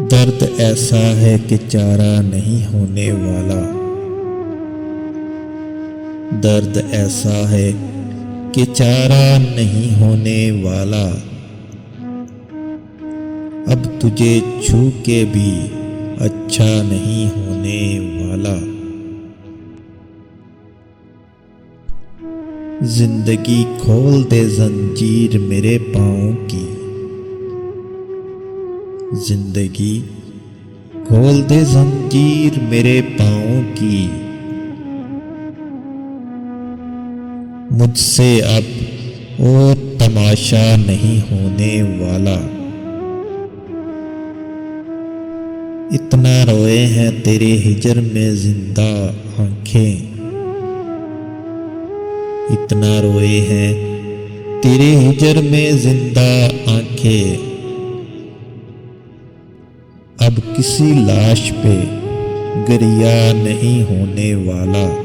दर्द ऐसा है कि चारा नहीं होने वाला। दर्द ऐसा है कि चारा नहीं होने वाला। अब तुझे छू के भी अच्छा नहीं होने वाला। जिंदगी खोल दे जंजीर मेरे पाँव की। जिंदगी खोल दे जंजीर मेरे पाँव की। मुझसे अब और तमाशा नहीं होने वाला। इतना रोए हैं तेरे हिजर में जिंदा आंखें। इतना रोए हैं तेरे हिजर में जिंदा आंखें। अब किसी लाश पे गरिया नहीं होने वाला।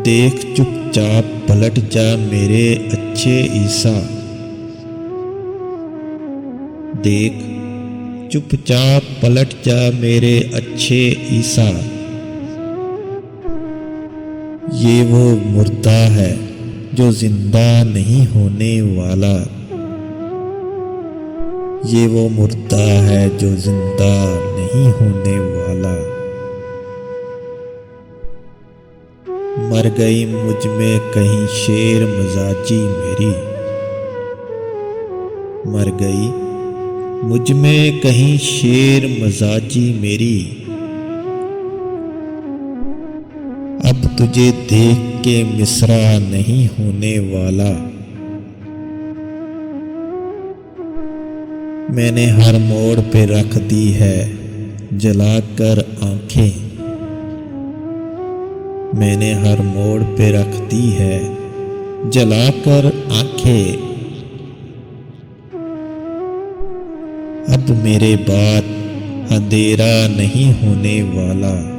देख चुपचाप पलट जा मेरे अच्छे ईसा। देख चुपचाप पलट जा मेरे अच्छे ईसा। ये वो मुर्दा है जो जिंदा नहीं होने वाला। ये वो मुर्दा है जो जिंदा नहीं होने वाला। मर गई मुझ में कहीं शेर मजाजी मेरी। मर गई मुझ में कहीं शेर मजाजी मेरी। अब तुझे देख के मिसरा नहीं होने वाला। मैंने हर मोड़ पे रख दी है जलाकर आंखें। मैंने हर मोड़ पे रख दी है जलाकर आंखें। अब मेरे बाद अंधेरा नहीं होने वाला।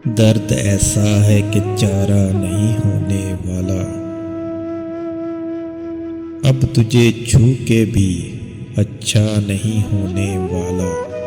दर्द ऐसा है कि चारा नहीं होने वाला। अब तुझे छू के भी अच्छा नहीं होने वाला।